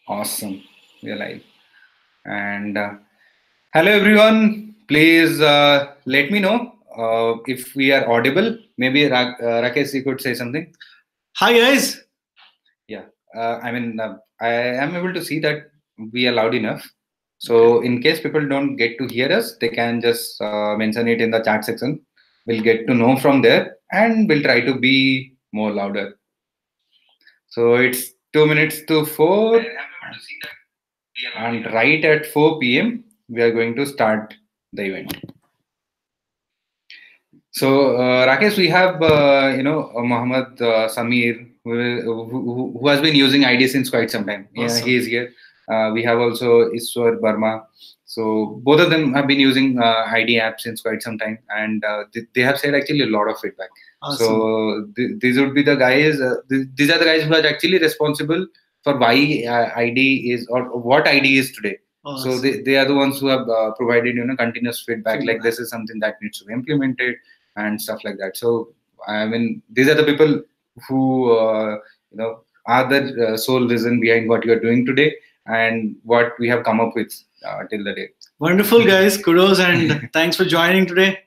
Awesome. We are live. And hello, everyone. Please let me know if we are audible. Maybe Rakesh, you could say something. Hi guys. Yeah. I am able to see that we are loud enough. So, in case people don't get to hear us, they can just mention it in the chat section. We'll get to know from there and we'll try to be more louder. So, it's 2 minutes to 4. And right at 4 p.m., we are going to start the event. So, Rakesh, we have Mohammed Samir, who has been using ID since quite some time. Yeah, Awesome. he is here. We have also Iswar Burma. So both of them have been using ID app since quite some time, and they have said actually a lot of feedback. Awesome. So these would be the guys. These are the guys who are actually responsible for why ID is or what ID is today. Awesome. So they are the ones who have provided continuous feedback, like this is something that needs to be implemented and stuff like that. So I mean, these are the people who are the sole reason behind what you are doing today and what we have come up with till the day. Wonderful guys, kudos and thanks for joining today.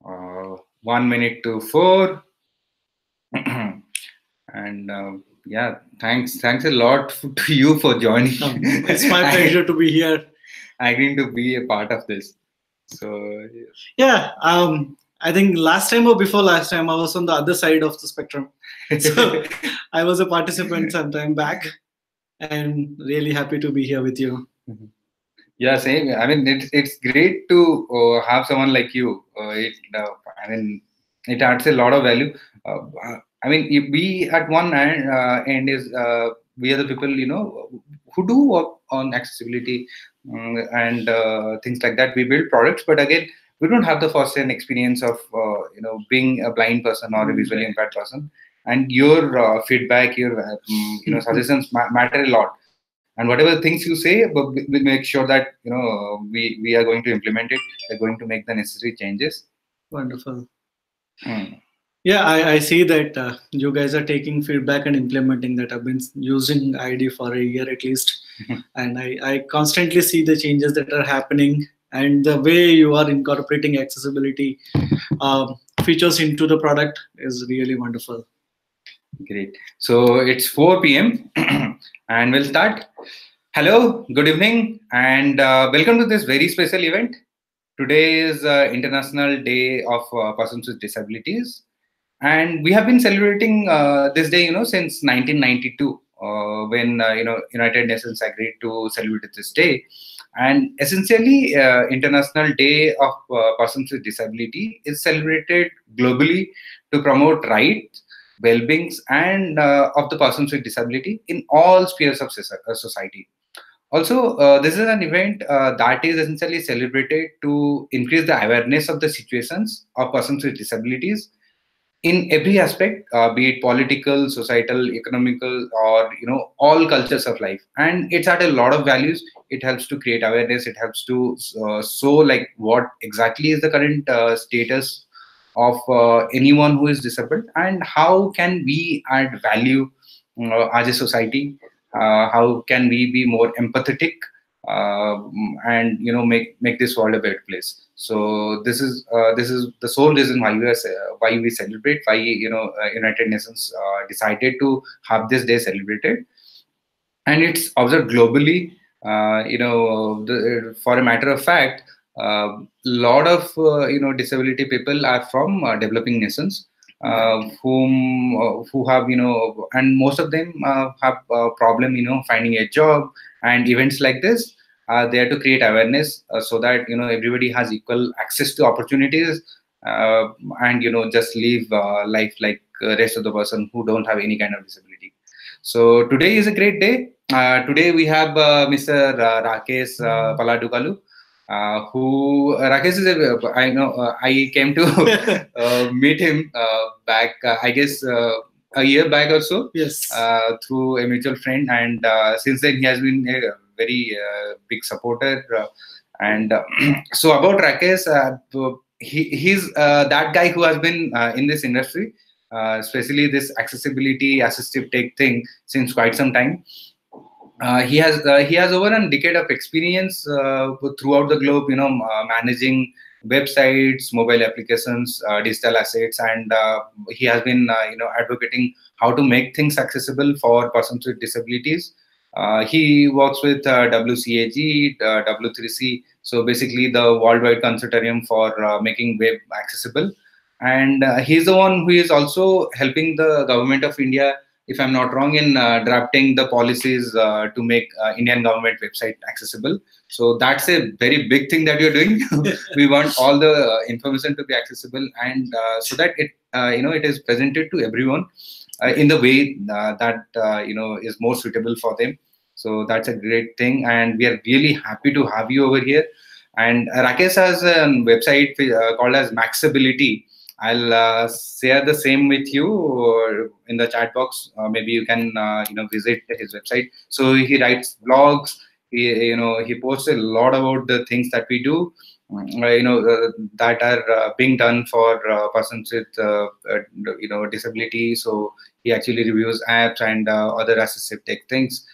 1 minute to 4. And yeah, thanks a lot to you for joining. It's my pleasure to be here. Agreeing to be a part of this. So yeah, I think last time or before last time I was on the other side of the spectrum. So I was a participant some time back, and really happy to be here with you. Yeah, same. I mean, it's great to have someone like you. It adds a lot of value. I mean, we at one end is we are the people who do work on accessibility and things like that. We build products, but again, we don't have the first-hand experience of being a blind person or a visually impaired person. And your feedback, your suggestions matter a lot. And whatever things you say, we'll make sure that we are going to implement it. We're going to make the necessary changes. Wonderful. Yeah, I see that you guys are taking feedback and implementing that. I've been using ID for a year at least, and I constantly see the changes that are happening and the way you are incorporating accessibility features into the product is really wonderful. Great. So it's 4 p.m. and we'll start. Hello, good evening, and welcome to this very special event. Today is International Day of Persons with Disabilities, and we have been celebrating this day, since 1992, when United Nations agreed to celebrate this day. And essentially, International Day of Persons with Disability is celebrated globally to promote rights, well-beings, and of the persons with disability in all spheres of society. Also, this is an event that is essentially celebrated to increase the awareness of the situations of persons with disabilities in every aspect, be it political, societal, economical, or all cultures of life. And it's at a lot of values. It helps to create awareness. It helps to show like what exactly is the current status of anyone who is disabled and how can we add value as a society. How can we be more empathetic and make this world a better place. So this is the sole reason why we celebrate, why United Nations decided to have this day celebrated, and it's observed globally. For a matter of fact, a lot of disability people are from developing nations, who have and most of them have a problem finding a job, and events like this are there to create awareness so that everybody has equal access to opportunities, and just live life like rest of the person who don't have any kind of disability. So today is a great day. Today we have Mr. Rakesh Paladugalu, who Rakesh is I know I came to meet him back I guess a year back or so. Yes. Through a mutual friend, and since then he has been a very big supporter. And so about Rakesh, he's that guy who has been in this industry especially this accessibility assistive tech thing since quite some time. He has over a decade of experience throughout the globe, managing websites, mobile applications, digital assets, and he has been advocating how to make things accessible for persons with disabilities. He works with WCAG, W3C, so basically the worldwide consortium for making web accessible. And he's the one who is also helping the government of India, if I'm not wrong, in drafting the policies to make Indian government website accessible. So that's a very big thing that you're doing. We want all the information to be accessible, and so that it is presented to everyone in the way that is more suitable for them. So that's a great thing, and we are really happy to have you over here. And Rakesh has a website called as Maxability. I'll share the same with you in the chat box. Maybe you can visit his website. So he writes blogs. He posts a lot about the things that we do. That are being done for persons with disability. So he actually reviews apps and other assistive tech things.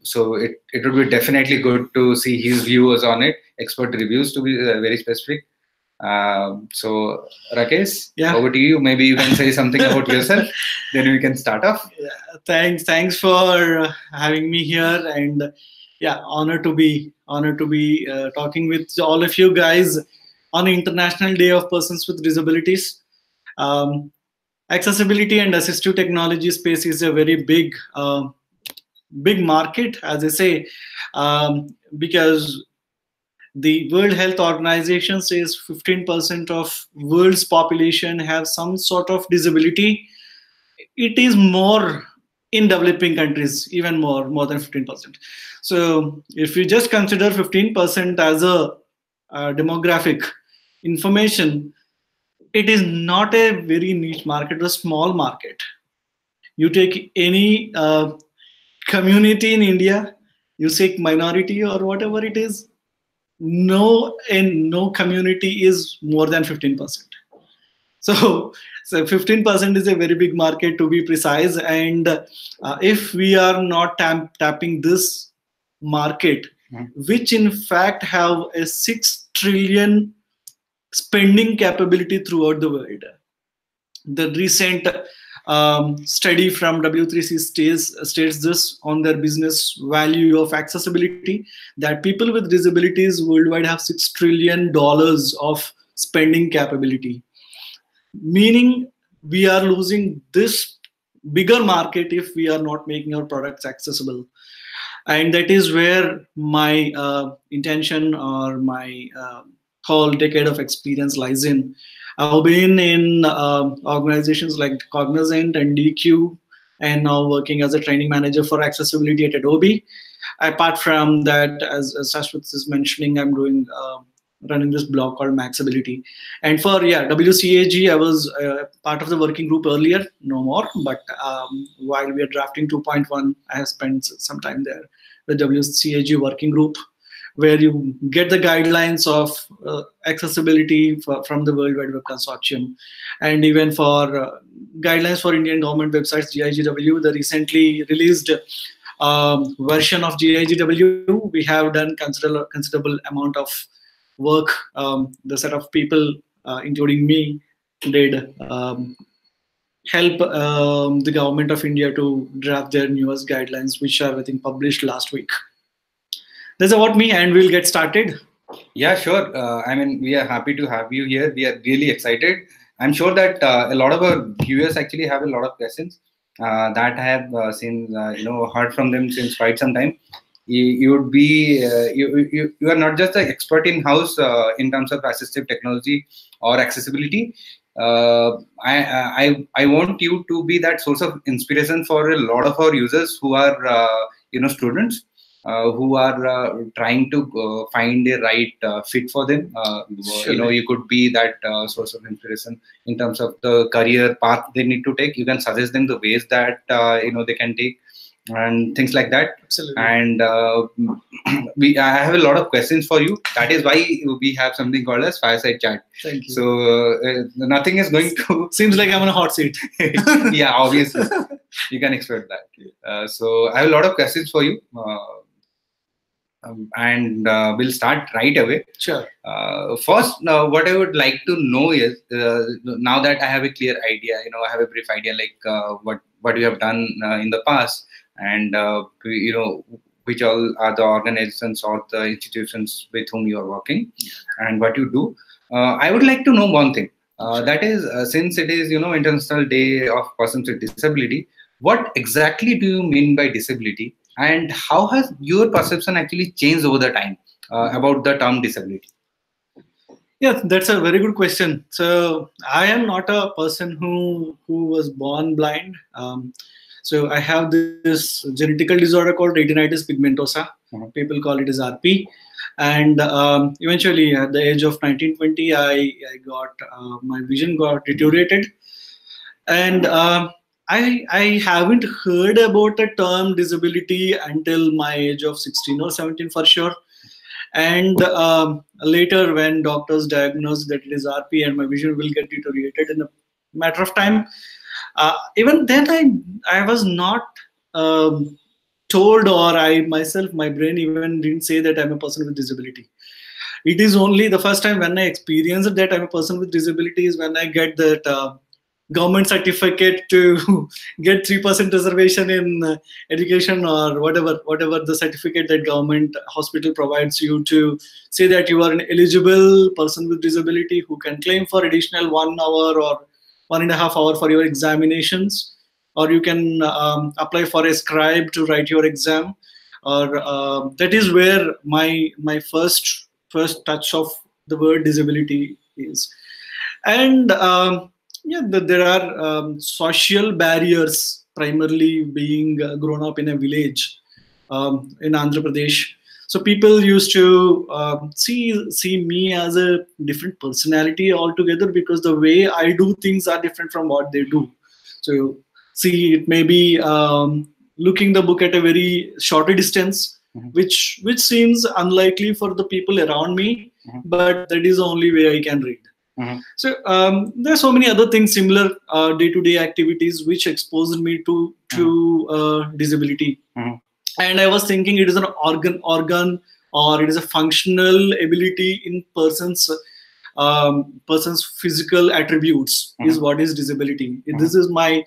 So it would be definitely good to see his views on it, expert reviews to be very specific. So Rakesh, over to you. Maybe you can say something about yourself, then we can start off. Thanks for having me here, and honor to be talking with all of you guys on International Day of Persons with Disabilities. Accessibility and assistive technology space is a very big market, as I say, because the World Health Organization says 15% of world's population have some sort of disability. It is more in developing countries, even more than 15%. So if you just consider 15% as a demographic information, it is not a very niche market, a small market. You take any community in India, you say minority or whatever it is, no community is more than 15%. So 15% is a very big market, to be precise. And if we are not tapping this market, which in fact have a 6 trillion spending capability throughout the world. The recent study from W3C states this on their business value of accessibility, that people with disabilities worldwide have $6 trillion of spending capability. Meaning we are losing this bigger market if we are not making our products accessible. And that is where my intention or my whole decade of experience lies in. I've been in organizations like Cognizant and DQ, and now working as a training manager for accessibility at Adobe. Apart from that, as Shashwat is mentioning, I'm doing running this blog called Maxability. And for WCAG, I was part of the working group earlier, no more. But while we are drafting 2.1, I have spent some time there with WCAG working group, where you get the guidelines of accessibility from the World Wide Web Consortium, and even for guidelines for Indian government websites, GIGW, the recently released version of GIGW. We have done considerable amount of work. The set of people, including me, did help the government of India to draft their newest guidelines, which are, I think, published last week. That's about me, and we'll get started. Yeah, sure. We are happy to have you here. We are really excited. I'm sure that a lot of our viewers actually have a lot of questions that I have heard from them since quite some time. You would be you are not just an expert in house in terms of assistive technology or accessibility. I want you to be that source of inspiration for a lot of our users who are students who are trying to find a right fit for them. Sure. You could be that source of inspiration in terms of the career path they need to take. You can suggest them the ways that they can take. and things like that. Absolutely. And I have a lot of questions for you. That is why we have something called as Fireside Chat. Thank you. So nothing is going to... Seems like I'm on a hot seat. Yeah, obviously. You can expect that. So I have a lot of questions for you. And we'll start right away. Sure. First, what I would like to know is, now that I have a clear idea, I have a brief idea, like what you have done in the past, and which all are the organizations or the institutions with whom you are working, and what you do. I would like to know one thing. That is, since it is International Day of Persons with Disability, what exactly do you mean by disability, and how has your perception actually changed over the time about the term disability? Yeah, that's a very good question. So I am not a person who was born blind. So I have this genetical disorder called retinitis pigmentosa. People call it as RP. And eventually, at the age of 1920, I got my vision got deteriorated, and I haven't heard about the term disability until my age of 16 or 17 for sure. And later, when doctors diagnosed that it is RP and my vision will get deteriorated in a matter of time, even then I was not told, or I myself, my brain even didn't say that I'm a person with disability. It is only the first time when I experienced that I'm a person with disability is when I get that government certificate to get 3% reservation in education, or whatever the certificate that government hospital provides you to say that you are an eligible person with disability who can claim for additional 1 hour or 1.5 hour for your examinations, or you can apply for a scribe to write your exam, or that is where my first touch of the word disability is. And there are social barriers, primarily being grown up in a village in Andhra Pradesh. So people used to see me as a different personality altogether, because the way I do things are different from what they do. So see, it may be looking the book at a very shorter distance, which seems unlikely for the people around me, but that is the only way I can read. So there are so many other things, similar day-to-day activities, which exposed me to disability. And I was thinking it is an organ, or it is a functional ability in person's physical attributes is what is disability. This is my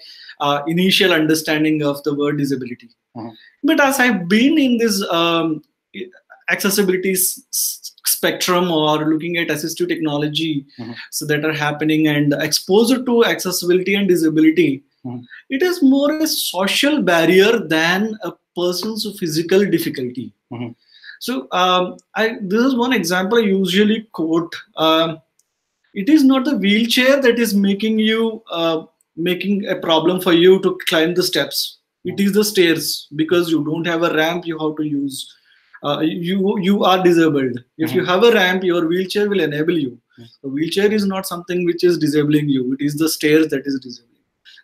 initial understanding of the word disability. But as I've been in this accessibility spectrum, or looking at assistive technology so that are happening, and exposure to accessibility and disability, it is more a social barrier than a person's physical difficulty. So this is one example I usually quote. It is not the wheelchair that is making a problem for you to climb the steps. It is the stairs, because you don't have a ramp you have to use. You are disabled. If you have a ramp, your wheelchair will enable you. The wheelchair is not something which is disabling you. It is the stairs that is disabling.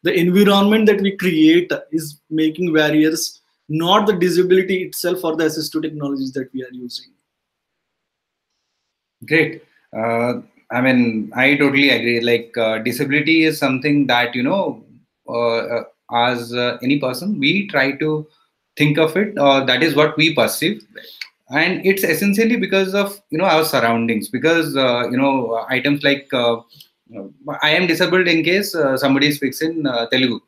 The environment that we create is making barriers, not the disability itself or the assistive technologies that we are using. Great. I totally agree. Like disability is something that as any person, we try to think of it, or that is what we perceive. And it's essentially because of our surroundings, because items like I am disabled in case somebody speaks in Telugu.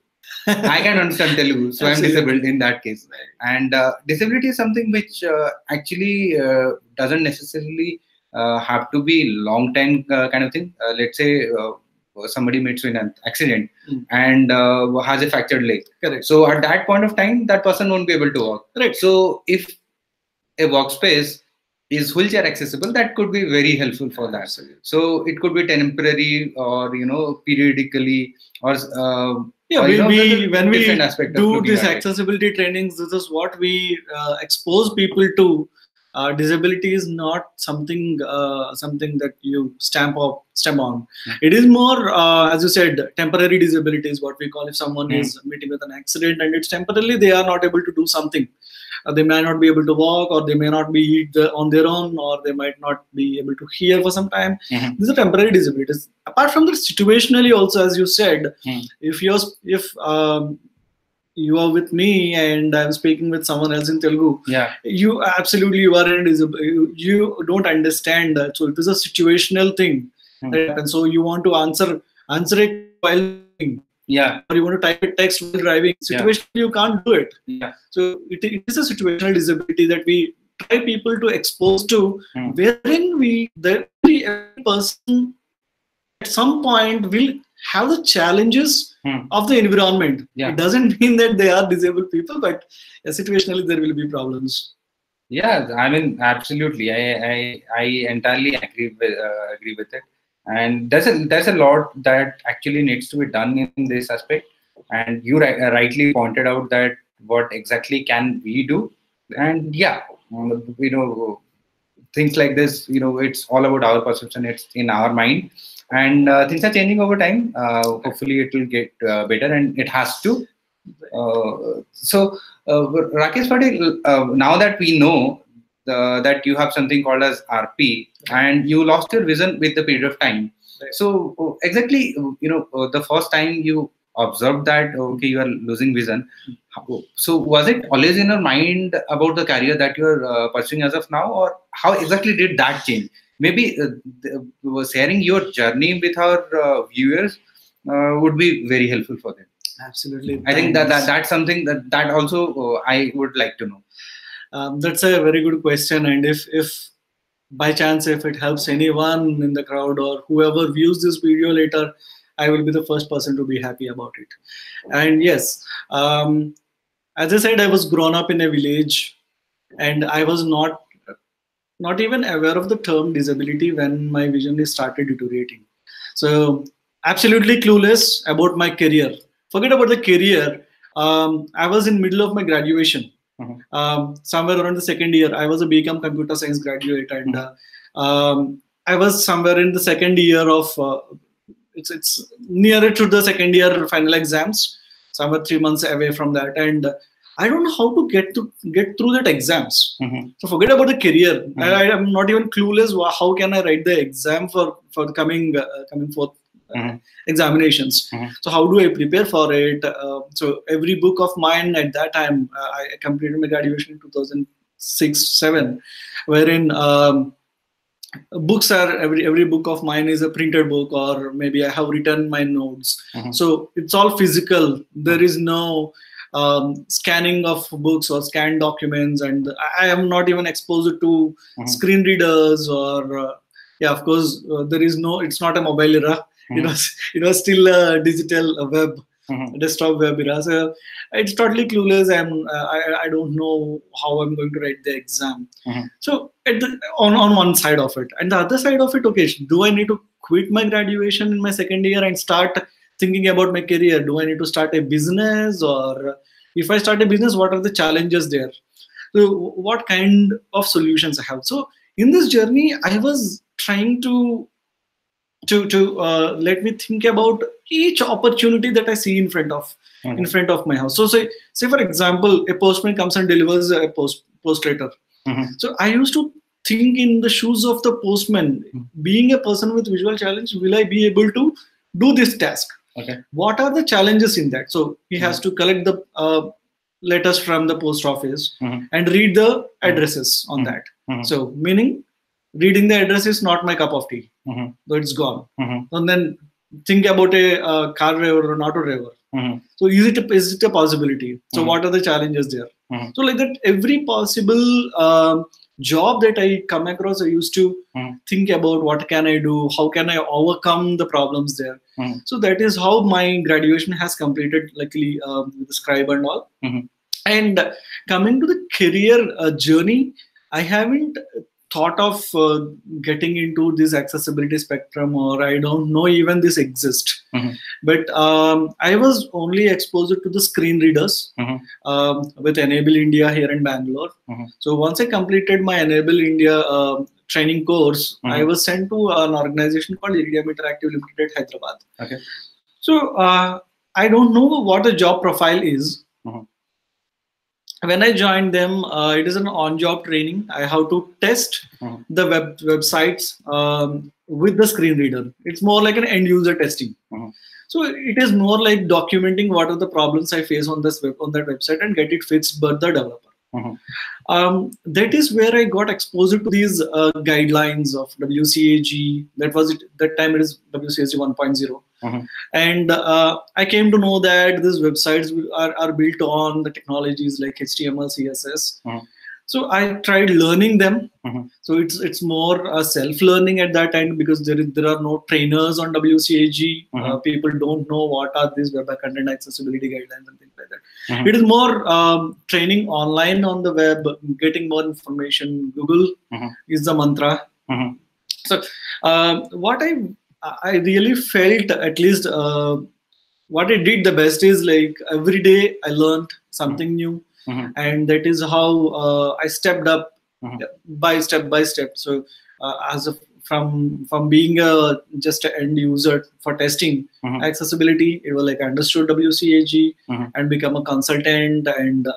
I can understand Telugu, so I'm disabled in that case. And disability is something which actually doesn't necessarily have to be long time kind of thing. Let's say somebody meets in an accident and has a fractured leg. Correct. So at that point of time, that person won't be able to walk. Correct. So if a workspace is wheelchair accessible, that could be very helpful for that. Absolutely. So it could be temporary, or periodically, or when we do this accessibility trainings, this is what we expose people to, disability is not something that you stamp on. It is more, as you said, temporary disability is what we call. If someone is meeting with an accident and it's temporarily, they are not able to do something. They may not be able to walk, or they may not be on their own, or they might not be able to hear for some time. These are temporary disabilities. Apart from that, situationally also, as you said, if you are with me and I'm speaking with someone else in Telugu, you are in you don't understand that. So it is a situational thing that happens. So you want to answer a call while driving, or you want to type a text while driving. Situationally, you can't do it. So it is a situational disability that we try people to expose to, wherein every person at some point will have the challenges of the environment. It doesn't mean that they are disabled people, but situationally there will be problems. Yeah, I mean, absolutely. I entirely agree with it. And there's a lot that actually needs to be done in this aspect. And you rightly pointed out that what exactly can we do. And things like this, it's all about our perception. It's in our mind. And things are changing over time. Hopefully it will get better, and it has to. Rakesh Patel, now that we know that you have something called as RP, and you lost your vision with the period of time. So exactly, the first time you observed that, okay, you are losing vision. So was it always in your mind about the career that you are pursuing as of now, or how exactly did that change? Maybe sharing your journey with our viewers would be very helpful for them. Absolutely. I think that's something that also I would like to know. That's a very good question, and if by chance if it helps anyone in the crowd or whoever views this video later, I will be the first person to be happy about it. And yes, as I said, I was grown up in a village, and I was not even aware of the term disability when my vision started deteriorating. So absolutely clueless about my career. Forget about the career. I was in middle of my graduation. Somewhere around the second year, I was a BCom computer science graduate, and I was somewhere in the second year of it's nearer to the second year final exams, somewhere 3 months away from that, and I don't know how to get through that exams. So forget about the career. I am not even clueless. How can I write the exam for the coming forth examinations? So how do I prepare for it? So every book of mine at that time, I completed my graduation in 2006-7, wherein books are every book of mine is a printed book, or maybe I have written my notes. So it's all physical. There is no scanning of books or scanned documents, and I am not even exposed to screen readers or of course there is no. It's not a mobile era. It was still a digital web, desktop web era. So it's totally clueless. I don't know how I'm going to write the exam. So on one side of it, and the other side of it, okay, do I need to quit my graduation in my second year and start thinking about my career? Do I need to start a business, or if I start a business, what are the challenges there? So what kind of solutions I have? So in this journey, I was trying to let me think about each opportunity that I see in front of my house. So say for example, a postman comes and delivers a post letter. So I used to think in the shoes of the postman. Being a person with visual challenge, will I be able to do this task? What are the challenges in that? So he has to collect the letters from the post office and read the addresses on that. So meaning reading the address is not my cup of tea, though it's gone. And then think about a car driver or an auto driver. So is it a possibility? So what are the challenges there? So like that, every possible job that I come across, I used to think about what can I do, how can I overcome the problems there. So that is how my graduation has completed, luckily with the scribe and all. And coming to the career journey, I haven't thought of getting into this accessibility spectrum, or I don't know even this exists. But I was only exposed to the screen readers with Enable India here in Bangalore. So once I completed my Enable India training course, I was sent to an organization called Iridium Interactive Limited, Hyderabad. Okay. So I don't know what the job profile is. When I joined them, it is an on-job training. I have to test the websites with the screen reader. It's more like an end-user testing. So it is more like documenting what are the problems I face on this on that website and get it fixed by the developer. That is where I got exposed to these guidelines of WCAG. That was it. That time it is WCAG 1.0. And I came to know that these websites are built on the technologies like HTML, CSS. So I tried learning them. So it's more self-learning at that time, because there are no trainers on WCAG. People don't know what are these web content accessibility guidelines and things like that. It is more training online on the web, getting more information. Google is the mantra. So what I really felt, at least what I did the best is, like, every day I learned something new. And that is how I stepped up by step. So from being just an end user for testing accessibility, it was like I understood WCAG and become a consultant, and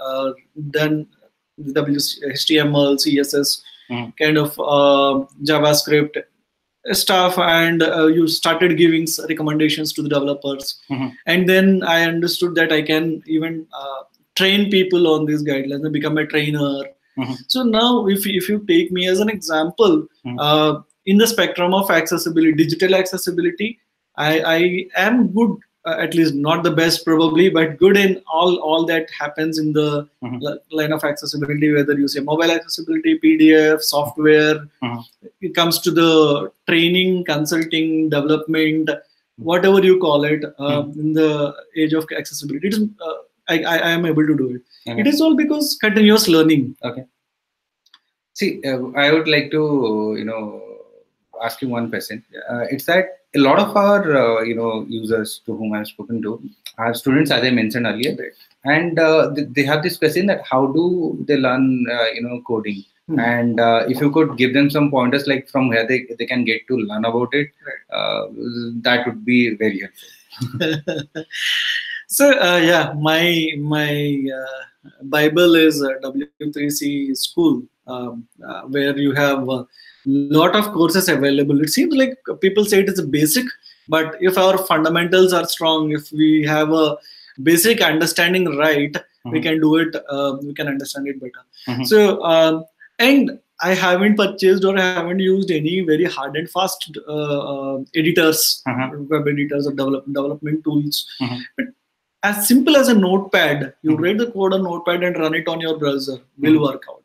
then the HTML, CSS, kind of JavaScript stuff, and you started giving recommendations to the developers. And then I understood that I can even train people on these guidelines and become a trainer. So now if you take me as an example, in the spectrum of accessibility, digital accessibility, I am good, at least not the best probably, but good in all that happens in the line of accessibility, whether you say mobile accessibility, PDF, software. It comes to the training, consulting, development, whatever you call it, in the age of accessibility. It is, I am able to do it. It is all because continuous learning. Okay. See, I would like to, ask you one question. It's that a lot of our, users to whom I've spoken to are students, as I mentioned earlier, and they have this question that how do they learn, coding? And if you could give them some pointers, like from where they can get to learn about it, that would be very helpful. So my Bible is W3C school, where you have a lot of courses available. It seems like people say it is a basic, but if our fundamentals are strong, if we have a basic understanding right, we can do it. We can understand it better. So and I haven't purchased or I haven't used any very hard and fast editors, web editors or development tools. But as simple as a notepad, you write the code on notepad and run it on your browser, will work out.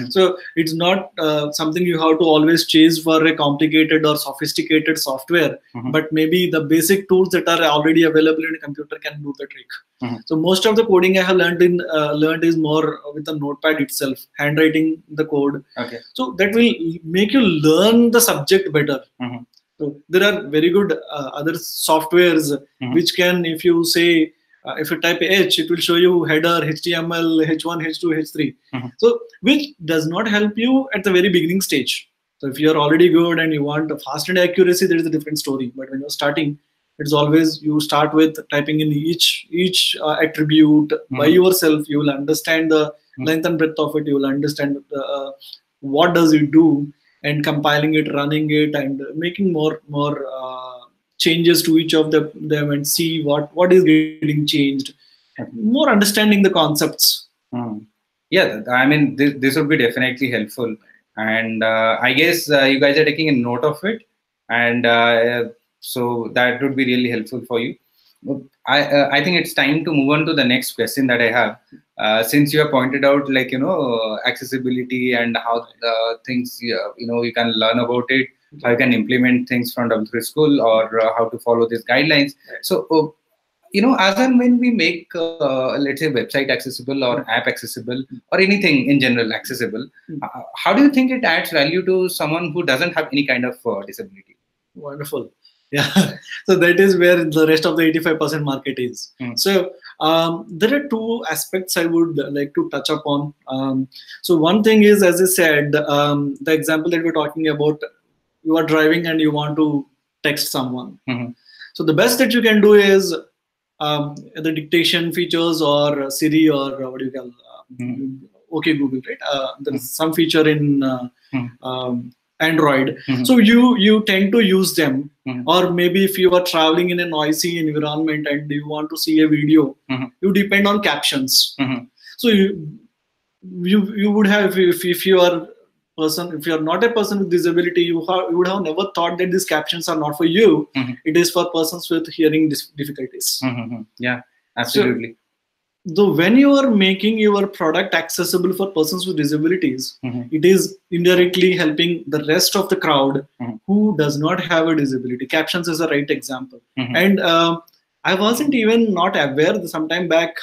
So it's not something you have to always chase for a complicated or sophisticated software, but maybe the basic tools that are already available in a computer can do the trick. So most of the coding I have learned is more with the notepad itself, handwriting the code. So that will make you learn the subject better. So there are very good other softwares which can, if you say, if you type H, it will show you header, HTML, H1, H2, H3. So which does not help you at the very beginning stage. So if you're already good and you want a fast and accuracy, there is a different story. But when you're starting, it's always you start with typing in each attribute by yourself. You will understand the length and breadth of it. You will understand what does it do, and compiling it, running it, and making more changes to each of them and see what is getting changed. More understanding the concepts. Yeah, I mean, this would be definitely helpful. And I guess you guys are taking a note of it. And so that would be really helpful for you. I think it's time to move on to the next question that I have. Since you have pointed out, like, accessibility and how the things, you can learn about it, how you can implement things from W3 school, or how to follow these guidelines. So as and when we make, let's say, website accessible or app accessible or anything in general accessible, how do you think it adds value to someone who doesn't have any kind of disability? Wonderful. Yeah. So that is where the rest of the 85% market is. So there are two aspects I would like to touch upon. So one thing is, as I said, the example that we're talking about, you are driving and you want to text someone. So the best that you can do is the dictation features or Siri or what do you call OK Google, right? There is some feature in Android. So you tend to use them. Or maybe if you are traveling in a noisy environment and you want to see a video, you depend on captions. So you would have, if you are person, if you are not a person with disability, you would have never thought that these captions are not for you. It is for persons with hearing difficulties. Yeah, absolutely. So when you are making your product accessible for persons with disabilities, it is indirectly helping the rest of the crowd who does not have a disability. Captions is a right example. And I wasn't even not aware that sometime back,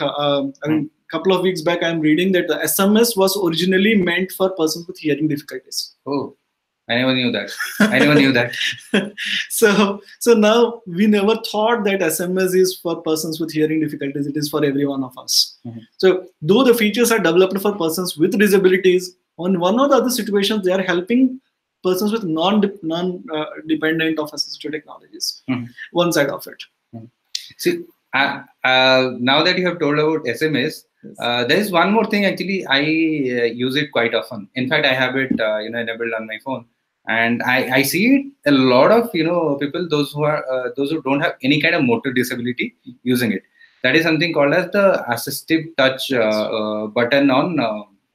couple of weeks back, I'm reading that the SMS was originally meant for persons with hearing difficulties. Oh, I never knew that. I never knew that. So now we never thought that SMS is for persons with hearing difficulties. It is for every one of us. So though the features are developed for persons with disabilities, on one or the other situations, they are helping persons with non-dependent of assistive technologies. One side of it. See, now that you have told about SMS, there is one more thing. Actually, I use it quite often. In fact, I have it enabled on my phone, and I see it a lot of people, those who don't have any kind of motor disability, using it. That is something called as the assistive touch button on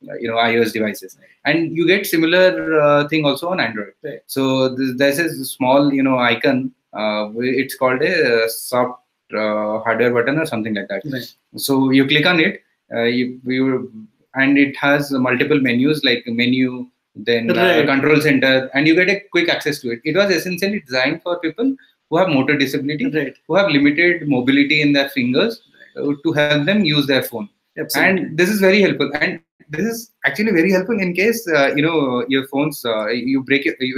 iOS devices, and you get similar thing also on Android. So there's a small icon. It's called a soft hardware button or something like that. So you click on it, and it has multiple menus, like menu, then control center, and you get a quick access to it. It was essentially designed for people who have motor disability, who have limited mobility in their fingers, to help them use their phone. And this is very helpful, and this is actually very helpful in case your phones you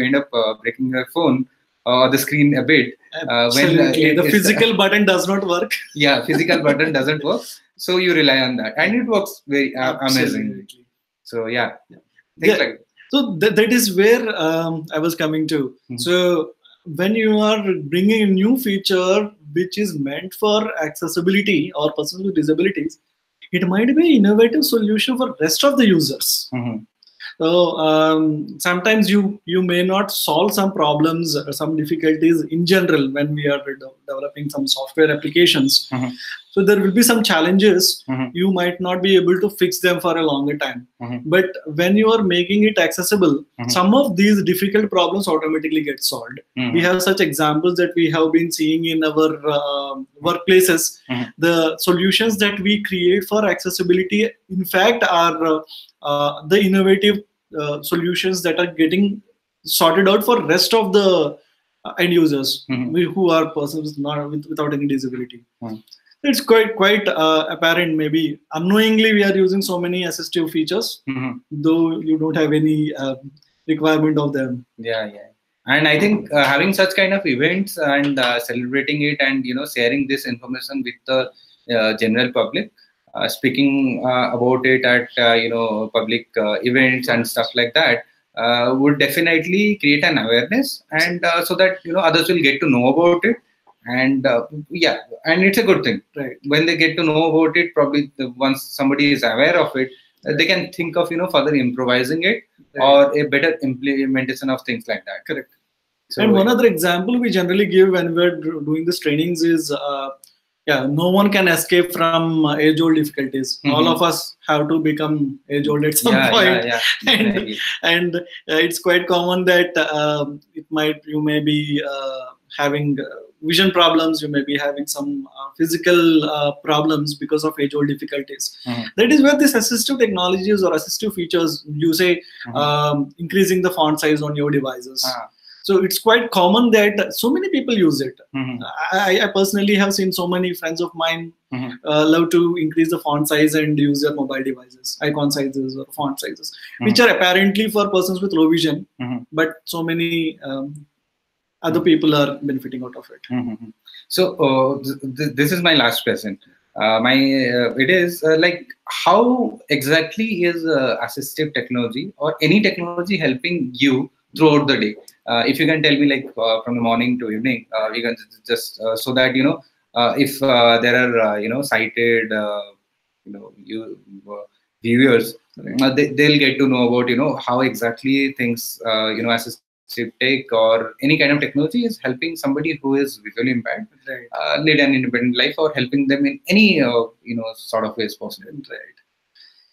end up breaking your phone or the screen a bit. When the physical button does not work. Yeah, physical button doesn't work. So you rely on that, and it works very amazing. So yeah. Like so that is where I was coming to. So when you are bringing a new feature which is meant for accessibility or persons with disabilities, it might be an innovative solution for rest of the users. So sometimes you may not solve some problems or some difficulties in general when we are developing some software applications. So there will be some challenges. You might not be able to fix them for a longer time. But when you are making it accessible, some of these difficult problems automatically get solved. We have such examples that we have been seeing in our workplaces. The solutions that we create for accessibility, in fact, are the innovative solutions that are getting sorted out for rest of the end users who are persons without any disability. It's quite apparent. Maybe unknowingly we are using so many assistive features, though you don't have any requirement of them. Yeah. And I think having such kind of events and celebrating it, and sharing this information with the general public, speaking about it at public events and stuff like that, would definitely create an awareness, and so that others will get to know about it. And and it's a good thing, right? When they get to know about it, probably once somebody is aware of it, they can think of further improvising it, or a better implementation of things like that. Correct. So, and one other example we generally give when we're doing these trainings is no one can escape from age-old difficulties. All of us have to become age-old at some point. And it's quite common that you may be having vision problems, you may be having some physical problems because of age-old difficulties. That is where these assistive technologies or assistive features, you say, increasing the font size on your devices. So it's quite common that so many people use it. I personally have seen so many friends of mine love to increase the font size and use their mobile devices, icon sizes or font sizes, which are apparently for persons with low vision, but so many other people are benefiting out of it. So this is my last question. It is like, how exactly is assistive technology or any technology helping you throughout the day? If you can tell me, like, from the morning to evening, we can just so that if there are sighted viewers, they'll get to know about how exactly things assistive tech or any kind of technology is helping somebody who is visually impaired lead an independent life, or helping them in any sort of ways possible. Right.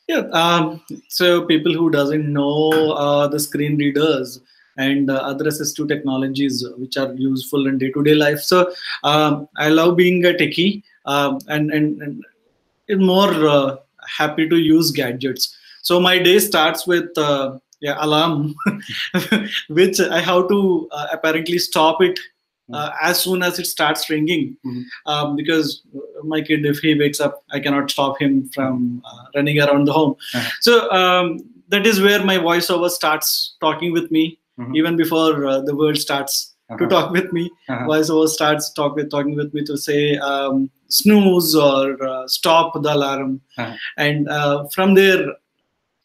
Yeah. So people who doesn't know the screen readers and other assistive technologies which are useful in day-to-day life. So I love being a techie, and more happy to use gadgets. So my day starts with alarm, which I have to apparently stop it as soon as it starts ringing, because my kid, if he wakes up, I cannot stop him from running around the home. So that is where my voiceover starts talking with me, even before the world starts to talk with me. Voiceover starts talking with me to say snooze or stop the alarm, and from there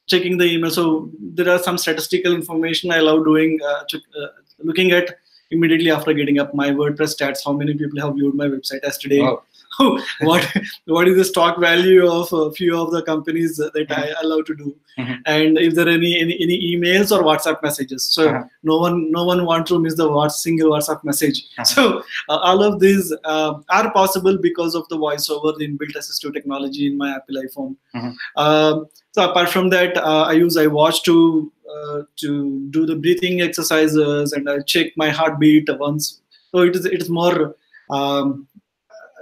checking the email. So there are some statistical information I love doing, looking at immediately after getting up. My WordPress stats, how many people have viewed my website yesterday. Wow. what is the stock value of a few of the companies that I allow to do, and if there are any emails or WhatsApp messages. So no one wants to miss the single WhatsApp message. So all of these are possible because of the voiceover, the inbuilt assistive technology in my Apple iPhone. So apart from that, I use iWatch to do the breathing exercises, and I check my heartbeat once. So it is more.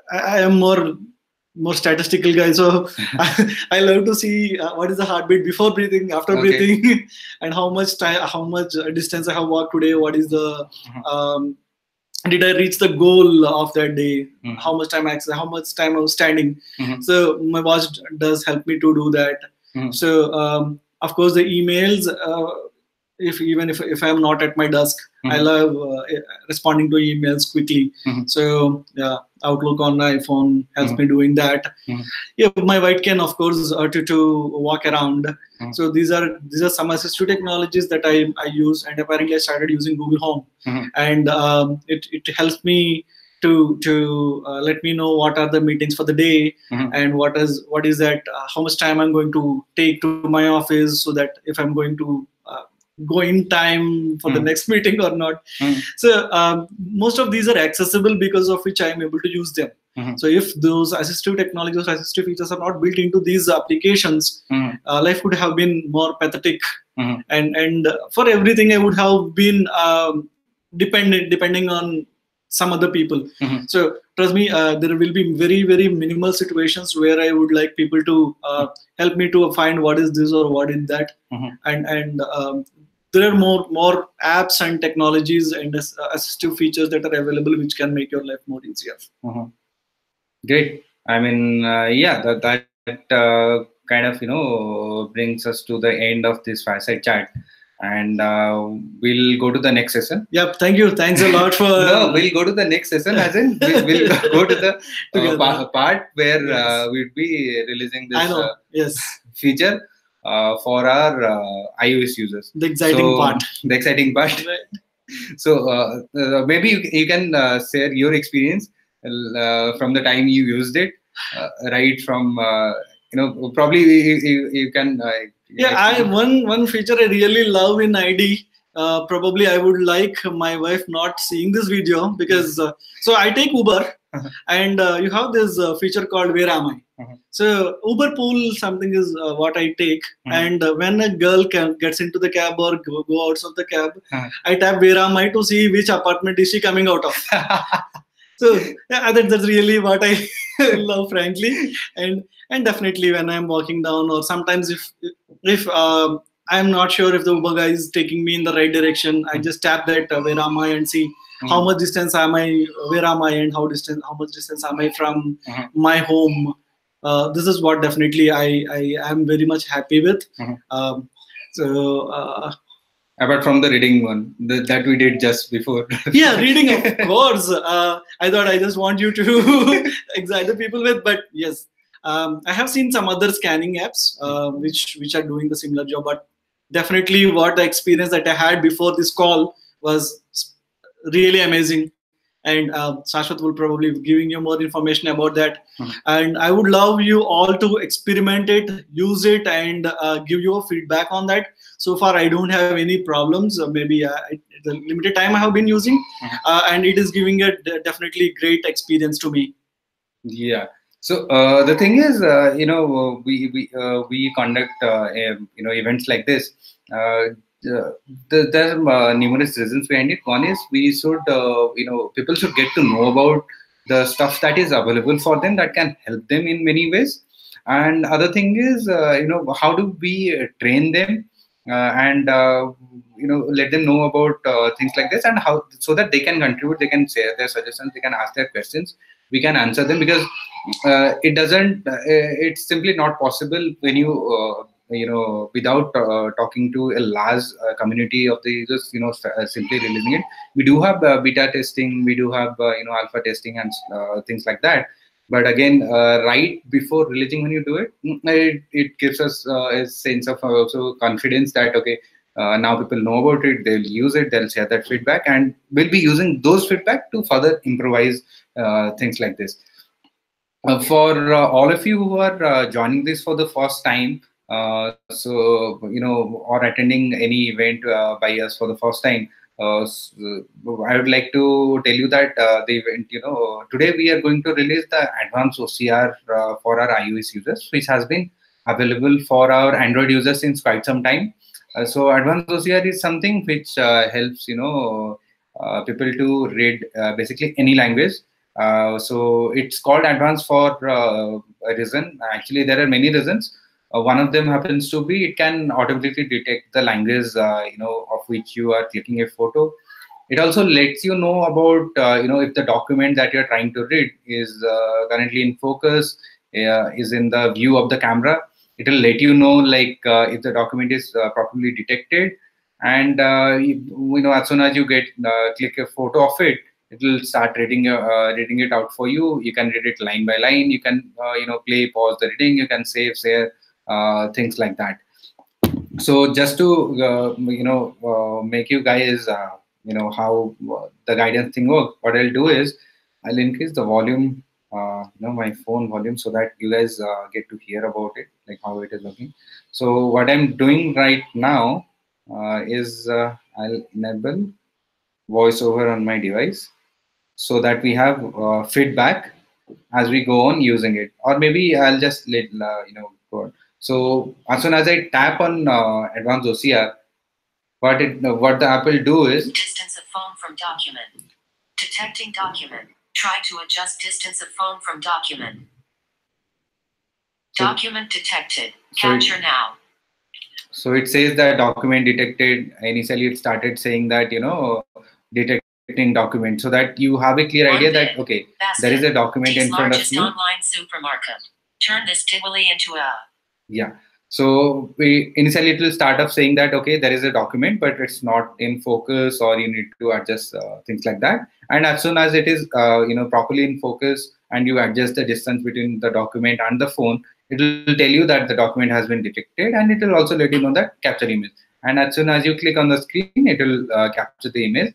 I am more statistical guy, so I love to see what is the heartbeat before breathing, after breathing, and how much distance I have walked today. What is the did I reach the goal of that day? How much time I exercised, how much time I was standing. So my watch does help me to do that. So of course the emails. If I'm not at my desk, I love responding to emails quickly. So yeah, Outlook on my iPhone helps me doing that. Yeah, my wife can, of course, to walk around. So these are some assistive technologies that I use, and apparently I started using Google Home, and it helps me to let me know what are the meetings for the day, and what is that how much time I'm going to take to my office, so that if I'm going to go in time for the next meeting or not. So most of these are accessible, because of which I am able to use them. So if those assistive technologies or assistive features are not built into these applications, life would have been more pathetic, and for everything I would have been depending on some other people. So trust me, there will be very, very minimal situations where I would like people to help me to find what is this or what is that, and there are more apps and technologies and assistive features that are available which can make your life more easier. Great. I mean, yeah, that kind of brings us to the end of this Fireside chat, and we'll go to the next session. Yep. Thank you. Thanks a lot for. No, we'll go to the next session, as in we'll go to the part where we'll be releasing this feature for our iOS users. The exciting part. The exciting part. Right. So maybe you can share your experience from the time you used it, right from probably you can. One feature I really love in ID. Probably I would like my wife not seeing this video, because so I take Uber, and you have this feature called Where Am I? So Uber Pool something is what I take, and when a girl gets into the cab or go out of the cab, I tap Where Am I to see which apartment is she coming out of. So yeah, that's really what I love, frankly, and definitely when I'm walking down, or sometimes if I'm not sure if the Uber guy is taking me in the right direction. I just tap that where am I and see how much distance am I, where am I, and how much distance am I from my home. This is what definitely I am very much happy with. Um, so apart from the reading one that we did just before. Yeah, reading, of course. I thought I just want you to excite the people with, but yes, I have seen some other scanning apps which are doing the similar job. But definitely, what the experience that I had before this call was really amazing. And Shashwat will probably be giving you more information about that. And I would love you all to experiment it, use it, and give you a feedback on that. So far, I don't have any problems. Maybe the limited time I have been using, and it is giving a definitely great experience to me. Yeah. So the thing is, we conduct events like this. There are numerous reasons behind it. One is we should people should get to know about the stuff that is available for them that can help them in many ways. And other thing is how do we train them and let them know about things like this, and how so that they can contribute, they can share their suggestions, they can ask their questions, we can answer them, because it doesn't it's simply not possible when you without talking to a large community of the users, simply releasing it. We do have beta testing, we do have alpha testing and things like that. But again, right before releasing, when you do it, it gives us a sense of also confidence that okay, now people know about it, they'll use it, they'll share that feedback, and we'll be using those feedback to further improvise things like this. For all of you who are joining this for the first time, or attending any event by us for the first time, I would like to tell you that the event, today we are going to release the advanced OCR for our iOS users, which has been available for our Android users since quite some time. So advanced OCR is something which helps people to read basically any language. So it's called advanced for a reason. Actually, there are many reasons. One of them happens to be it can automatically detect the language of which you are clicking a photo. It also lets you know about if the document that you're trying to read is currently in focus, is in the view of the camera. It will let you know like if the document is properly detected, and as soon as you get click a photo of it, it will start reading it out for you. You can read it line by line. You can play, pause the reading. You can save, share, things like that. So just to make you guys how the guidance thing works, what I'll do is I'll increase the volume, my phone volume, so that you guys get to hear about it, like how it is looking. So what I'm doing right now is I'll enable voiceover on my device, so that we have feedback as we go on using it. Or maybe I'll just let go on. So as soon as I tap on advanced OCR, what the app will do is distance of phone from document. Detecting document. Try to adjust distance of phone from document. Document detected. Capture now. So it says that document detected. Initially, it started saying that detecting document, so that you have a clear idea that okay, there is a document in front of you. Online supermarket. Turn this digitally into a. Yeah. So initially it will start off saying that okay, there is a document, but it's not in focus, or you need to adjust things like that. And as soon as it is properly in focus, and you adjust the distance between the document and the phone, it will tell you that the document has been detected, and it will also let you know that capture image. And as soon as you click on the screen, it will capture the image,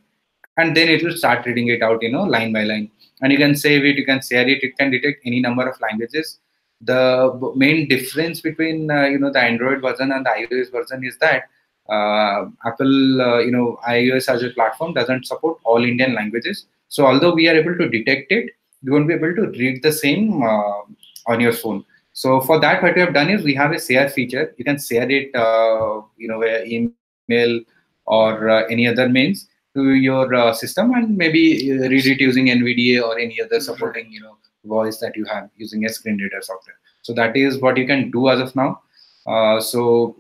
and then it will start reading it out, line by line. And you can save it, you can share it. It can detect any number of languages. The main difference between the Android version and the iOS version is that Apple iOS as a platform doesn't support all Indian languages. So although we are able to detect it, you won't be able to read the same on your phone. So for that, what we have done is we have a share feature. You can share it via email or any other means to your system, and maybe read it using NVDA or any other supporting voice that you have using a screen reader software. So that is what you can do as of now. So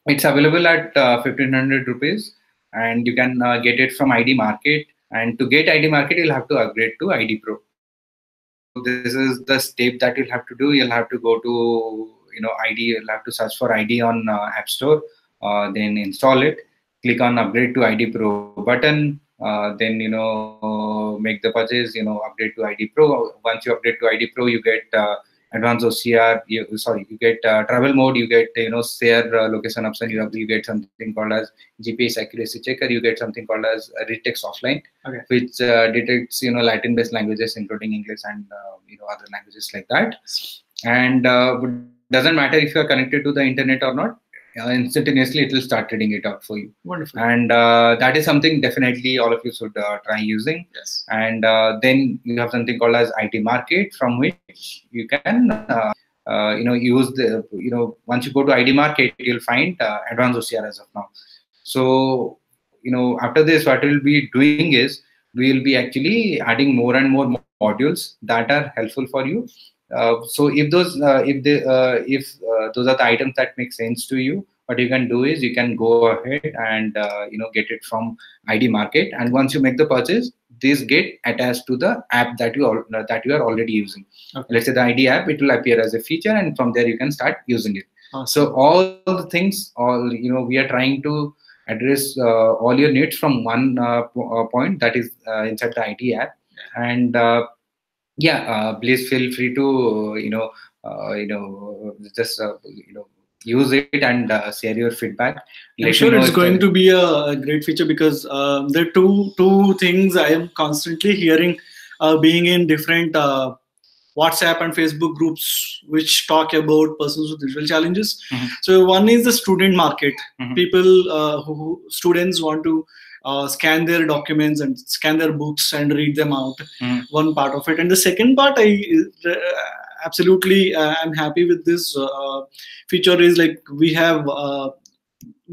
It's available at 1500 rupees, and you can get it from ID Market. And to get ID Market, you'll have to upgrade to ID Pro. So this is the step that you'll have to do. You'll have to go to ID. You'll have to search for ID on App Store, then install it. Click on upgrade to ID Pro button. Then make the purchase. Upgrade to ID Pro. Once you upgrade to ID Pro, you get advanced OCR. You get travel mode. You get share location option. You get something called as GPS accuracy checker. You get something called as read text offline, Okay. which detects Latin-based languages, including English and other languages like that. And doesn't matter if you are connected to the internet or not. Instantaneously, it will start reading it out for you. Wonderful. And that is something definitely all of you should try using. Yes. And then you have something called as IT Market, from which you can use the once you go to ID Market, you'll find advanced OCR as of now. So after this, what we'll be doing is we will be actually adding more and more modules that are helpful for you. So if those those are the items that make sense to you, what you can do is you can go ahead and get it from ID Market. And once you make the purchase, these get attached to the app that you are already using. Okay. Let's say the ID app, it will appear as a feature, and from there you can start using it. Awesome. So all the things, we are trying to address all your needs from one point, that is inside the ID app. And please feel free to just use it and share your feedback. I'm sure it's going to be a great feature, because there are two things I am constantly hearing, being in different WhatsApp and Facebook groups which talk about persons with visual challenges. Mm-hmm. So one is the student market. Mm-hmm. People students want to scan their documents and scan their books and read them out. Mm-hmm. One part of it, and the second part, absolutely I'm happy with this feature, is like we have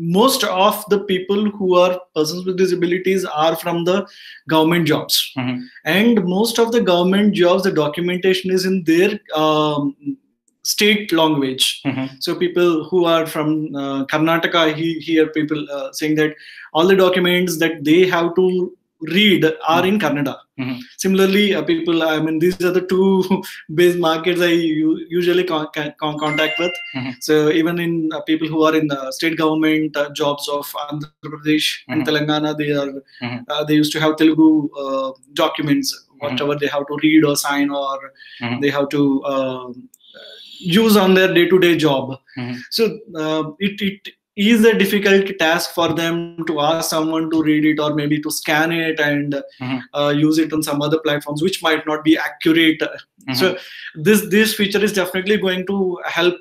most of the people who are persons with disabilities are from the government jobs. Mm-hmm. And most of the government jobs, the documentation is in their state language. Mm-hmm. So people who are from Karnataka, hear people saying that all the documents that they have to read are in Kannada. Mm-hmm. Similarly, people, I mean, these are the two base markets I usually contact with. Mm-hmm. So even in people who are in the state government jobs of Andhra Pradesh and Telangana, they used to have Telugu documents, whatever they have to read or sign, or they have to use on their day-to-day job. So it is a difficult task for them to ask someone to read it, or maybe to scan it and use it on some other platforms which might not be accurate. So this feature is definitely going to help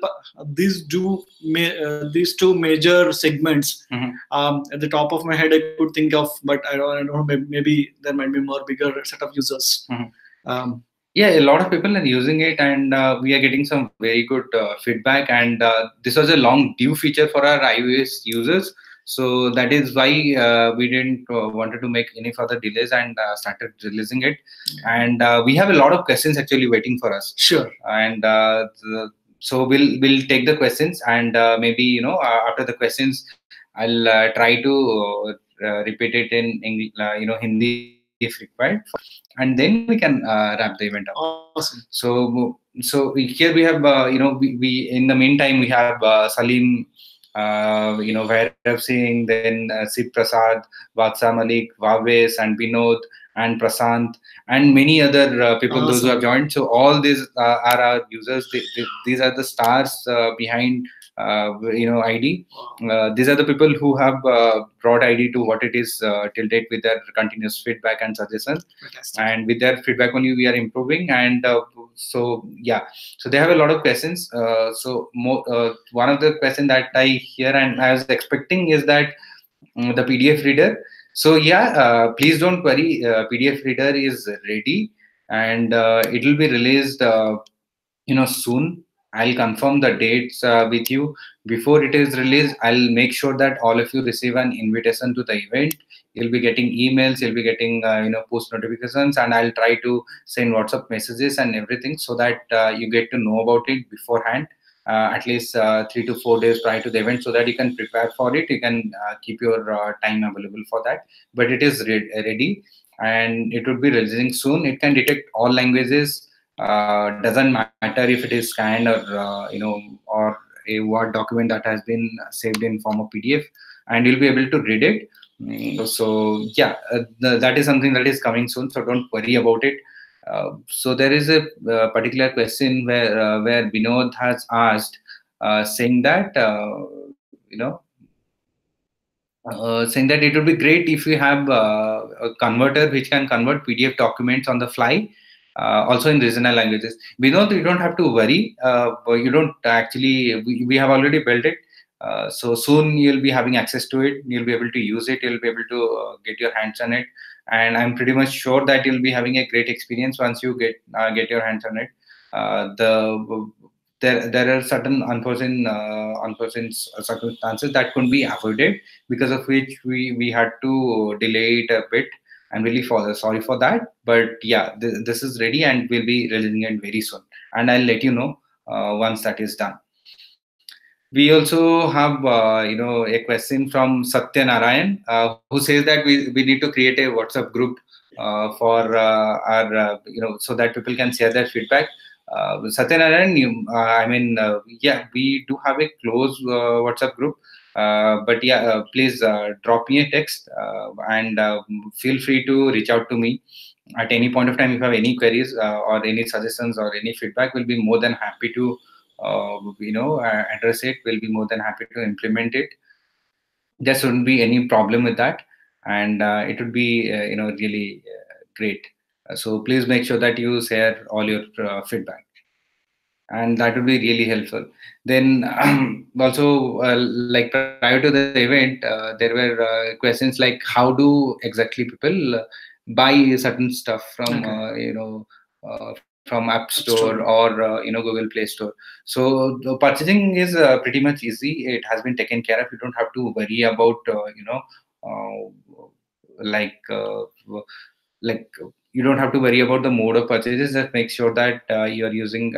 these two major segments. At the top of my head, I could think of, but I don't know, maybe there might be more bigger set of users. A lot of people are using it, and we are getting some very good feedback. And this was a long due feature for our iOS users, so that is why we didn't wanted to make any further delays and started releasing it. And we have a lot of questions actually waiting for us. Sure. And so we'll take the questions, and maybe after the questions, I'll try to repeat it in English, Hindi if required, and then we can wrap the event up. Awesome. So here we have we in the meantime we have Salim, Vairav Singh, then Siv Prasad, Vatsa Malik, Vaves, and Vinod, and Prasant, and many other people. Awesome. Those who have joined. So all these are our users. These are the stars behind ID. These are the people who have brought ID to what it is till date, with their continuous feedback and suggestions. Fantastic. And with their feedback only we are improving. And so they have a lot of questions. One of the questions that I hear and I was expecting is that the PDF reader. So please don't worry, PDF reader is ready, and it will be released soon. I'll confirm the dates with you. Before it is released, I'll make sure that all of you receive an invitation to the event. You'll be getting emails, you'll be getting post notifications, and I'll try to send WhatsApp messages and everything, so that you get to know about it beforehand. at least 3 to 4 days prior to the event, so that you can prepare for it. You can keep your time available for that. But it is ready, and it would be releasing soon. It can detect all languages. Doesn't matter if it is scanned or or a Word document that has been saved in form of PDF, and you'll be able to read it. So yeah, that is something that is coming soon. So don't worry about it. So there is a particular question where Vinod has asked, saying that saying that it would be great if we have a converter which can convert PDF documents on the fly, also in regional languages. Vinod, you don't have to worry. But you don't actually. We have already built it. So soon you'll be having access to it. You'll be able to use it. You'll be able to get your hands on it, and I'm pretty much sure that you'll be having a great experience once you get your hands on it. The there are certain unforeseen circumstances that couldn't be avoided, because of which we had to delay it a bit. I'm really sorry for that, but yeah, this is ready and we'll be releasing it very soon, and I'll let you know once that is done. We also have a question from Satya Narayan, who says that we need to create a WhatsApp group for our so that people can share their feedback. Satya Narayan, yeah, we do have a close WhatsApp group. But yeah, please drop me a text, and feel free to reach out to me at any point of time. If you have any queries or any suggestions or any feedback, we'll be more than happy to address it. We'll be more than happy to implement it. There shouldn't be any problem with that, and it would be really great. So please make sure that you share all your feedback, and that would be really helpful. Then also, like prior to the event, there were questions like, how do exactly people buy certain stuff from from App Store or Google Play Store. So the purchasing is pretty much easy. It has been taken care of. You don't have to worry about like like you don't have to worry about the mode of purchases. Just make sure that you are using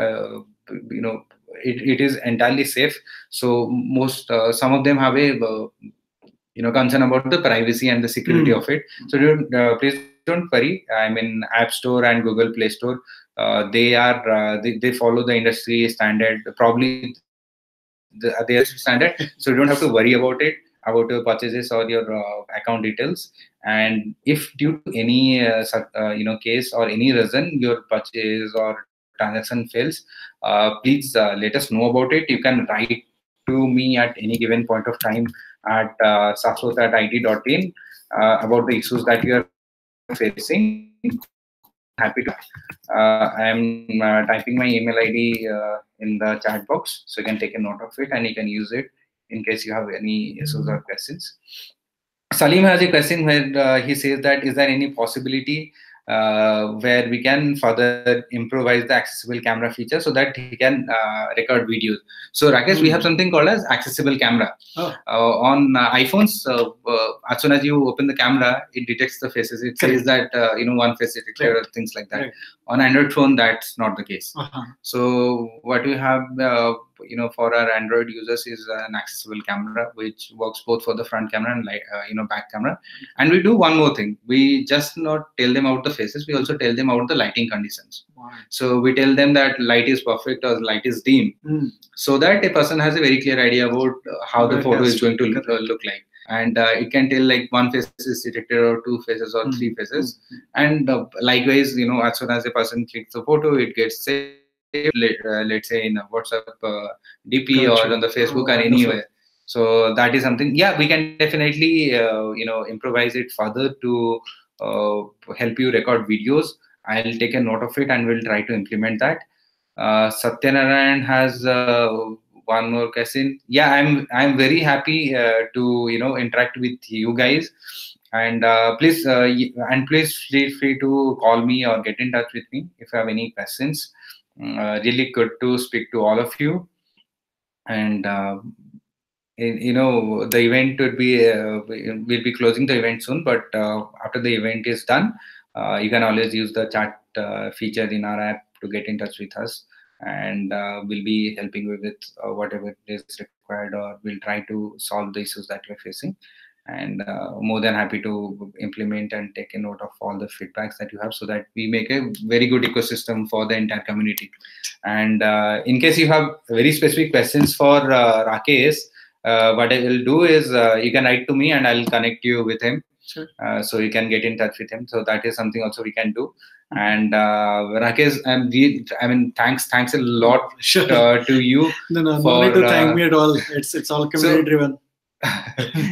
it is entirely safe. So most some of them have a concern about the privacy and the security of it. So please don't worry. I mean, App Store and Google Play Store, they follow the industry standard. Probably they are standard. So you don't have to worry about it, about your purchases or your account details. And if due to any case or any reason your purchase or transaction fails, please let us know about it. You can write to me at any given point of time at safsot@it.in about the issues that you are facing. I'm more than happy to help. I'm typing my email ID in the chat box, so you can take a note of it and you can use it in case you have any issues or questions. Salim has a question where he says that, is there any possibility where we can further improvise the accessible camera feature so that he can record videos? So Rakesh, we have something called as accessible camera. On iPhones, as soon as you open the camera, it detects the faces. It says that one face detected or things like that. On Android phone, that's not the case. So what we have for our Android users is an accessible camera, which works both for the front camera and back camera. And we do one more thing. We just not tell them out the faces, we also tell them out the lighting conditions. So we tell them that light is perfect or light is dim, so that a person has a very clear idea about how the photo is going to look like. And it can tell like one face is detected or two faces or three faces. And likewise, as soon as a person clicks the photo, it gets saved, let's say in a WhatsApp DP or on the Facebook or anywhere. So that is something, yeah, we can definitely improvise it further to help you record videos. I'll take a note of it and we'll try to implement that. Satyanarayan has one more question. Yeah, I'm very happy to interact with you guys, and please feel free to call me or get in touch with me if you have any questions. Really good to speak to all of you. And the event would be we'll be closing the event soon, but after the event is done, you can always use the chat feature in our app to get in touch with us. and we'll be helping you with whatever is required, or we'll try to solve the issues that you're facing. And more than happy to implement and take a note of all the feedbacks that you have, so that we make a very good ecosystem for the entire community. And in case you have very specific questions for Rakesh, what I will do is you can write to me and I'll connect you with him. Sure. So you can get in touch with him. So that is something also we can do. And Rakesh, I mean, thanks a lot Sure. to you. No need to thank me at all. It's all community driven.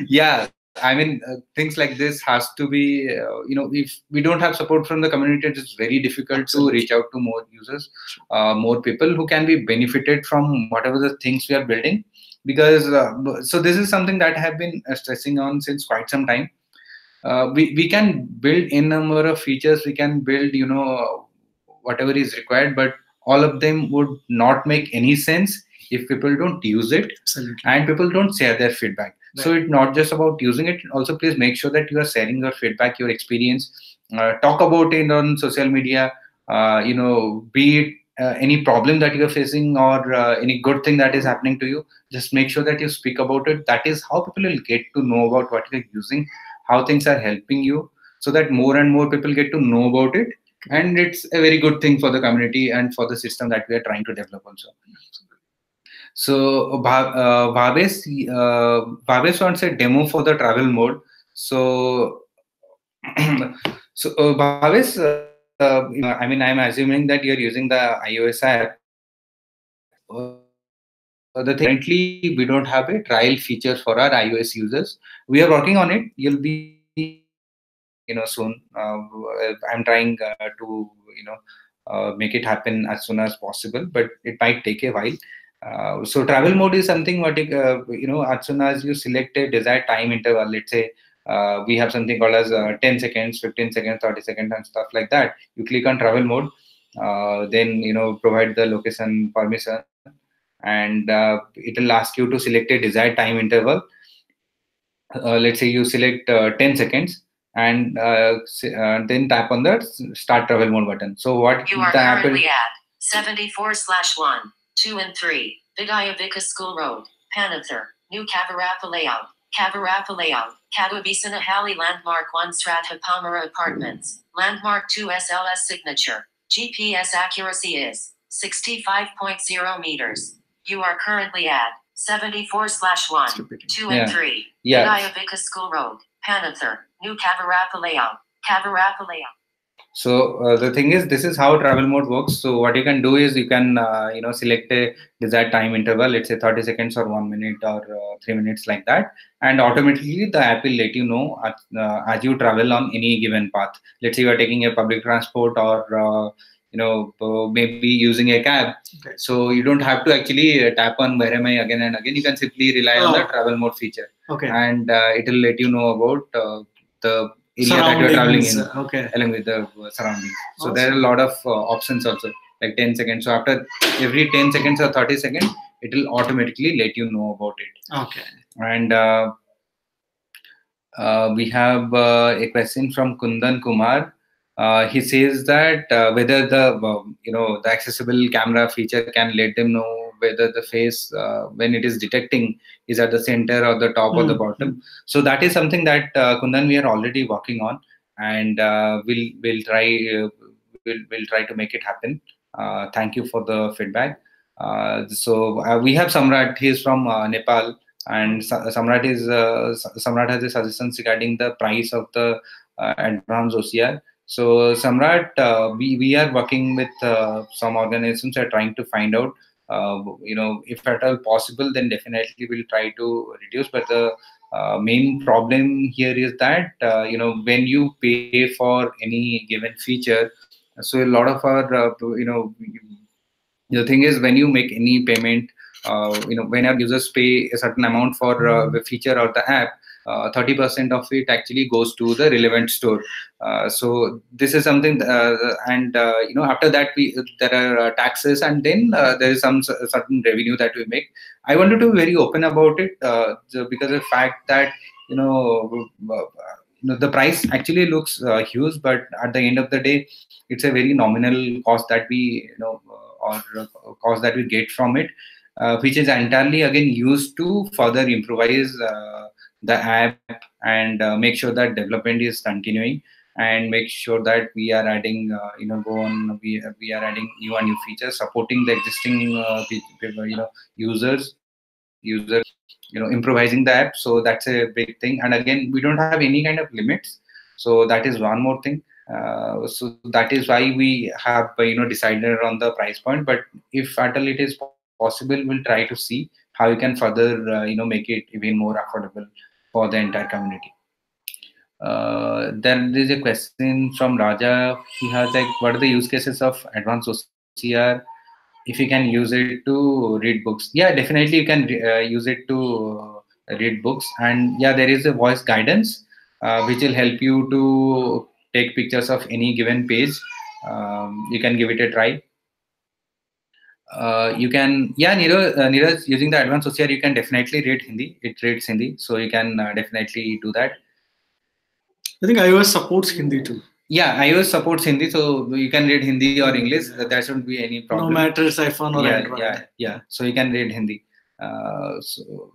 Yeah, I mean, things like this has to be, if we don't have support from the community, it is very difficult to reach out to more users, more people who can be benefited from whatever the things we are building. Because so this is something that I have been stressing on since quite some time. We can build a number of features, we can build, whatever is required, but all of them would not make any sense if people don't use it. Absolutely. And people don't share their feedback. Right. So it's not just about using it. Also, please make sure that you are sharing your feedback, your experience. Talk about it on social media. Be it any problem that you're facing, or any good thing that is happening to you. Just make sure that you speak about it. That is how people will get to know about what you're using, how things are helping you, so that more and more people get to know about it. And it's a very good thing for the community and for the system that we are trying to develop also. So Bhavesh wants a demo for the travel mode. So Bhavesh, I mean, I'm assuming that you're using the iOS app. So the thing, currently we don't have a trial feature for our iOS users. We are working on it. You'll be soon. I'm trying to make it happen as soon as possible, but it might take a while. So travel mode is something what as soon as you select a desired time interval, let's say we have something called as 10 seconds, 15 seconds, 30 seconds and stuff like that. You click on travel mode, then provide the location permission, and it will ask you to select a desired time interval. Let's say you select 10 seconds, and then tap on the start travel mode button. So what you are currently at 74/1, 2 and 3 Vidayabika School Road, Panathur, New Kavarappa Layout, Kawabisanahali Landmark 1 Stratha Palmyra Apartments, Landmark 2 SLS signature, GPS accuracy is 65.0 meters. You are currently at 74/1, 2 and 3 Vidayabika School Road, Panathur, New Kavarappa Layout. So the thing is, this is how travel mode works. So what you can do is you can select a desired time interval, let's say 30 seconds or 1 minute or 3 minutes like that, and automatically the app will let you know as you travel on any given path. Let's say you are taking a public transport, or maybe using a cab. Okay. So you don't have to actually tap on where am I again and again. You can simply rely on the travel mode feature. Okay. And it will let you know about the area that you're traveling in, along with the surroundings. So there are a lot of options also, like 10 seconds. So after every 10 seconds or 30 seconds, it will automatically let you know about it. Okay. And we have a question from Kundan Kumar. He says that whether the the accessible camera feature can let them know whether the face when it is detecting is at the center or the top or the bottom. So that is something that Kundan, we are already working on, and we'll try to make it happen. Thank you for the feedback. So we have Samrat. He's from Nepal, and Samrat has a suggestions regarding the price of the advanced OCR. So Samrat, we are working with some organizations are trying to find out, if at all possible, then definitely we'll try to reduce. But the main problem here is that when you pay for any given feature, so a lot of our the thing is, when you make any payment, when our users pay a certain amount for the feature or the app, 30% of it actually goes to the relevant store. So this is something, and after that there are taxes, and then there is some certain revenue that we make. I wanted to be very open about it, because of the fact that the price actually looks huge, but at the end of the day, it's a very nominal cost that we cost that we get from it, which is entirely again used to further improvise the app and make sure that development is continuing, and make sure that we are adding we are adding new and new features supporting the existing users, improvising the app. So that's a big thing. And again, we don't have any kind of limits, so that is one more thing. So that is why we have decided on the price point. But if at all it is possible, we'll try to see how we can further make it even more affordable for the entire community. There is a question from Raja. He has like, what are the use cases of advanced OCR? If you can use it to read books, yeah, definitely you can use it to read books. And yeah, there is a voice guidance which will help you to take pictures of any given page. You can give it a try. You can, yeah, Neeraj, using the advanced OCR, you can definitely read Hindi. It reads Hindi, so you can definitely do that. I think iOS supports Hindi too. Yeah, iOS supports Hindi, so you can read Hindi or English. There shouldn't be any problem. No matter it's iPhone or Android. Yeah. So you can read Hindi. So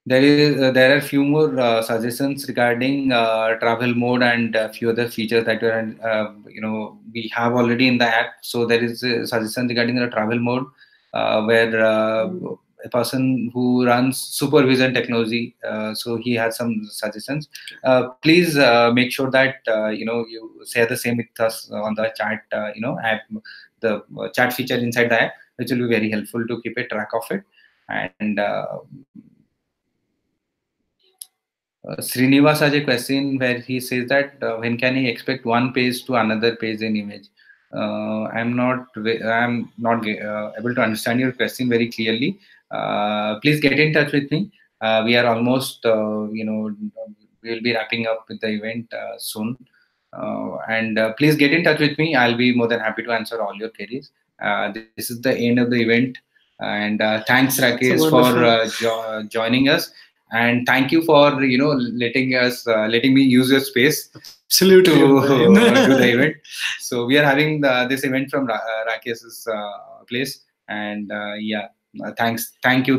there are few more suggestions regarding travel mode and a few other features that we have already in the app. So there is a suggestion regarding the travel mode where a person who runs supervision technology, so he has some suggestions. Please make sure that you share the same with us on the chat app, the chat feature inside the app, which will be very helpful to keep a track of it. And Srinivas has a question where he says that when can he expect one page to another page in image? I'm not able to understand your question very clearly. Please get in touch with me. We are almost we'll be wrapping up with the event soon. And please get in touch with me. I'll be more than happy to answer all your queries. This is the end of the event. And thanks, Rakesh, for joining us. And thank you for letting me use your space. Absolutely. To do the event. So we are having this event from Rakesh's place, and thank you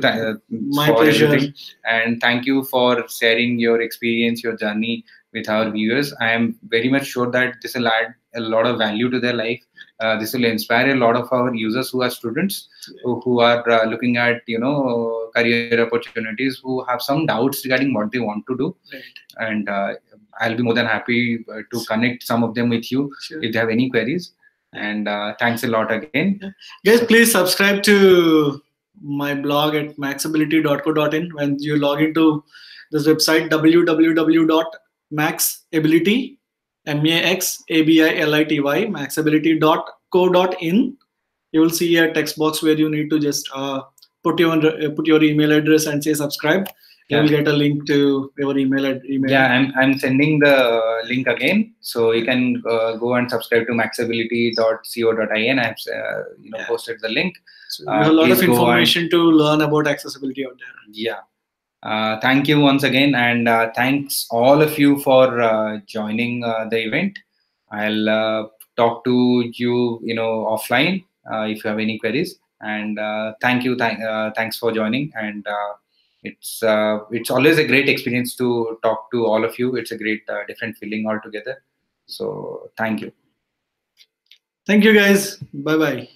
my for pleasure. everything, and thank you for sharing your experience, your journey with our viewers. I am very much sure that this will add a lot of value to their life. This will inspire a lot of our users who are students, who are looking at career opportunities, who have some doubts regarding what they want to do. Right. And I'll be more than happy to connect some of them with you if they have any queries. And thanks a lot again. Guys, please subscribe to my blog at maxability.co.in. When you log into this website, www.maxability, maxability.co.in, you will see a text box where you need to just put your email address and say subscribe. You will get a link to your email. Yeah, I'm sending the link again, so you can go and subscribe to maxability.co.in. I've posted the link. So you have a lot of information to learn about accessibility out there. Yeah. Thank you once again, and thanks all of you for joining the event. I'll talk to you, offline if you have any queries. And thanks for joining. And it's always a great experience to talk to all of you. It's a great different feeling altogether. So thank you. Thank you, guys. Bye bye.